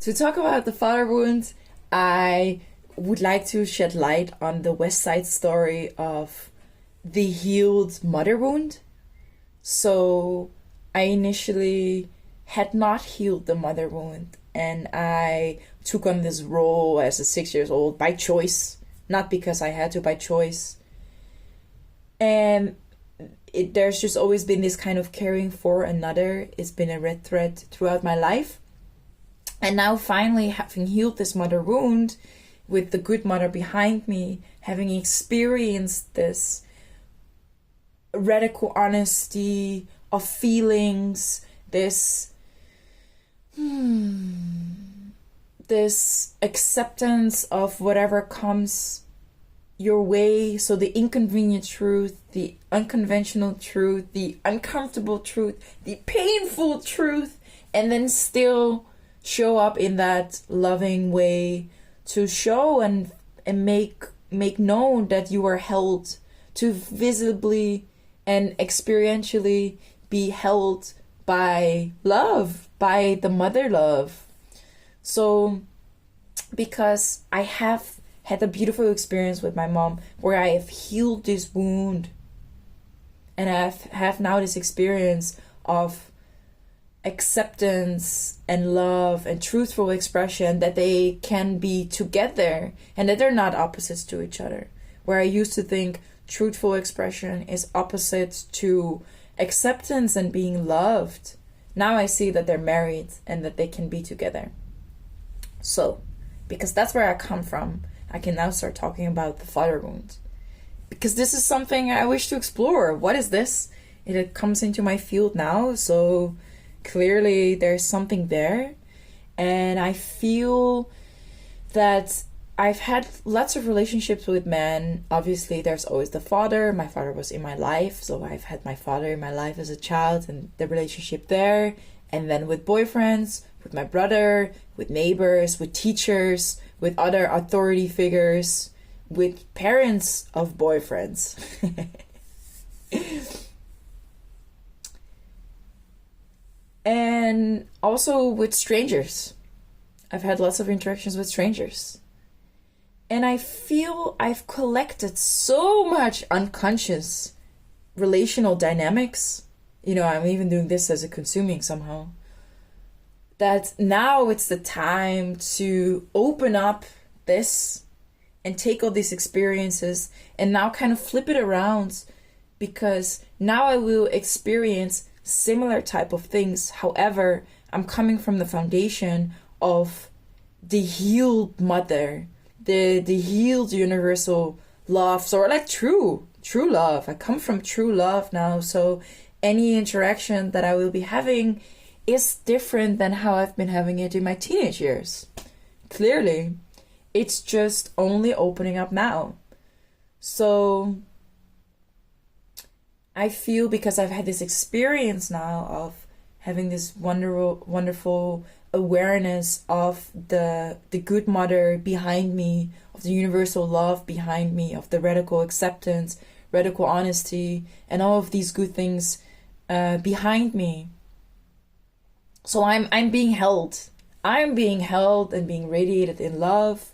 To talk about the father wound, I would like to shed light on the West Side Story of the healed mother wound. So I initially had not healed the mother wound, and I took on this role as a 6 years old by choice, not because I had to, by choice. And there's just always been this kind of caring for another. It's been a red thread throughout my life. And now finally having healed this mother wound with the good mother behind me, having experienced this radical honesty of feelings, this acceptance of whatever comes your way. So the inconvenient truth, the unconventional truth, the uncomfortable truth, the painful truth, and then still show up in that loving way to show and make known that you are held, to visibly and experientially be held by love, by the mother love. So because I have had a beautiful experience with my mom where I have healed this wound, and I have now this experience of acceptance and love and truthful expression, that they can be together and that they're not opposites to each other. Where I used to think truthful expression is opposite to acceptance and being loved, now I see that they're married and that they can be together. So, because that's where I come from, I can now start talking about the father wound. Because this is something I wish to explore. What is this? It comes into my field now, so clearly there's something there. And I feel that I've had lots of relationships with men. Obviously there's always the father. My father was in my life, so I've had my father in my life as a child and the relationship there. And then with boyfriends, with my brother, with neighbors, with teachers, with other authority figures, with parents of boyfriends. And also with strangers. I've had lots of interactions with strangers. And I feel I've collected so much unconscious relational dynamics. You know, I'm even doing this as a consuming somehow. That now it's the time to open up this and take all these experiences and now kind of flip it around, because now I will experience similar type of things. However, I'm coming from the foundation of the healed mother, the healed universal love, so like true love. I come from true love now, so any interaction that I will be having is different than how I've been having it in my teenage years. Clearly, it's just only opening up now. So I feel, because I've had this experience now of having this wonderful awareness of the good mother behind me, of the universal love behind me, of the radical acceptance, radical honesty, and all of these good things behind me. So I'm being held. I'm being held and being radiated in love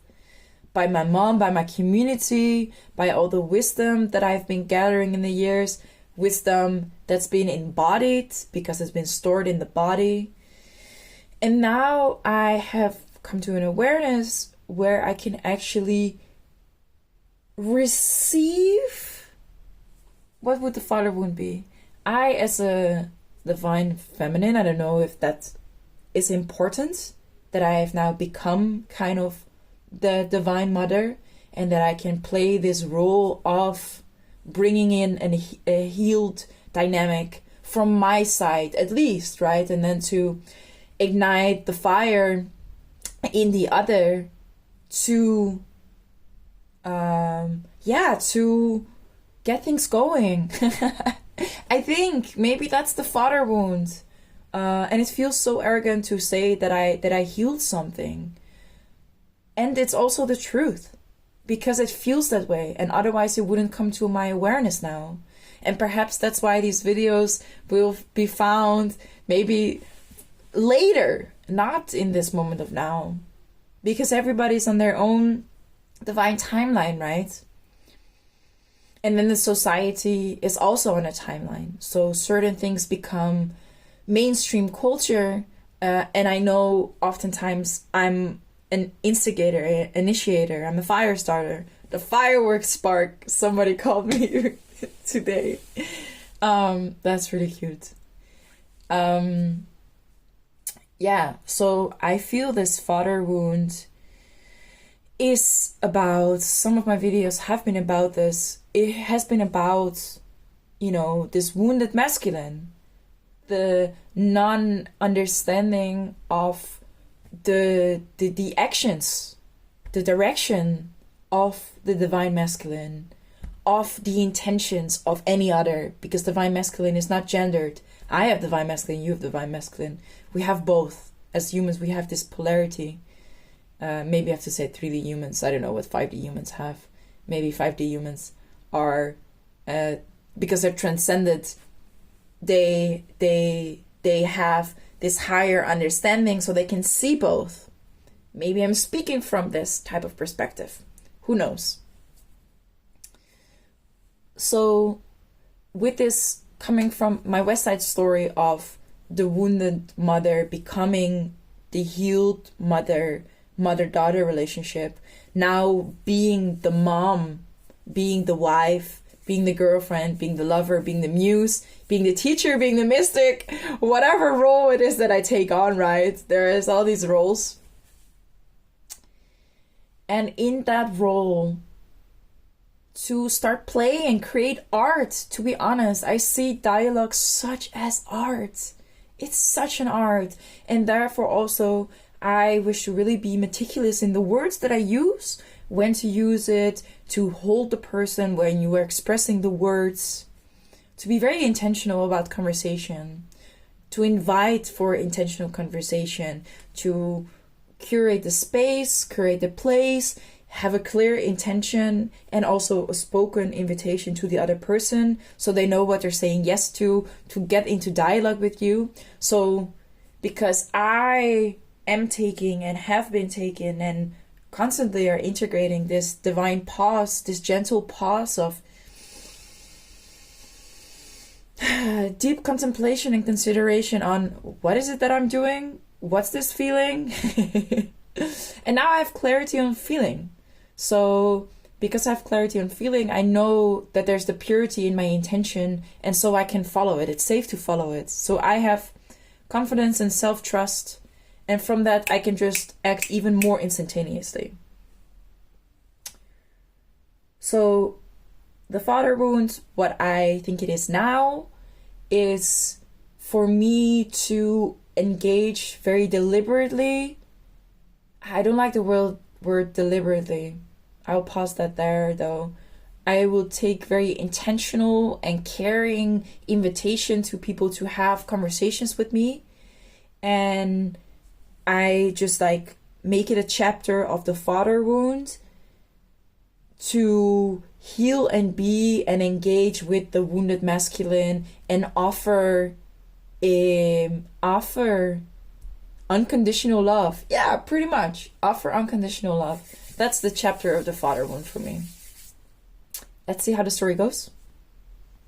by my mom, by my community, by all the wisdom that I've been gathering in the years. Wisdom that's been embodied because it's been stored in the body. And now I have come to an awareness where I can actually receive. What would the father wound be? I, as a divine feminine, I don't know if that is important, that I have now become kind of the divine mother, and that I can play this role of bringing in a healed dynamic from my side, at least, right? And then to ignite the fire in the other to to get things going. I think maybe that's the father wound. And it feels so arrogant to say that I healed something. And it's also the truth, because it feels that way, and otherwise it wouldn't come to my awareness now. And perhaps that's why these videos will be found maybe later, not in this moment of now, because everybody's on their own divine timeline, right? And then the society is also on a timeline. So certain things become mainstream culture. And I know oftentimes I'm an instigator, an initiator. I'm a fire starter. The fireworks spark, somebody called me today. That's really cute. Yeah, so I feel this father wound is about, some of my videos have been about this. It has been about, this wounded masculine, the non-understanding of the actions, the direction of the divine masculine, of the intentions of any other, because divine masculine is not gendered. I have divine masculine, you have divine masculine. We have both. As humans, we have this polarity. Maybe I have to say 3D humans. I don't know what 5D humans have. Maybe 5D humans are, because they're transcended, they have this higher understanding, so they can see both. Maybe I'm speaking from this type of perspective. Who knows? So with this coming from my West Side Story of the wounded mother becoming the healed mother-daughter relationship, now being the mom, being the wife, being the girlfriend, being the lover, being the muse, being the teacher, being the mystic, whatever role it is that I take on, right? There is all these roles. And in that role, to start playing and create art, to be honest, I see dialogue such as art. It's such an art. And therefore also, I wish to really be meticulous in the words that I use, when to use it, to hold the person when you are expressing the words, to be very intentional about conversation, to invite for intentional conversation, to curate the space, curate the place, have a clear intention, and also a spoken invitation to the other person so they know what they're saying yes to get into dialogue with you. So because I am taking and have been taken and constantly are integrating this divine pause, this gentle pause of deep contemplation and consideration on what is it that I'm doing? What's this feeling? And now I have clarity on feeling. So because I have clarity on feeling, I know that there's the purity in my intention, and so I can follow it. It's safe to follow it. So I have confidence and self-trust, and from that I can just act even more instantaneously. So the father wound, what I think it is now, is for me to engage very deliberately. I don't like the word deliberately. I'll pause that there though. I will take very intentional and caring invitation to people to have conversations with me. And I just make it a chapter of the father wound to heal and be and engage with the wounded masculine and offer unconditional love. Yeah, pretty much. Offer unconditional love. That's the chapter of the father wound for me. Let's see how the story goes.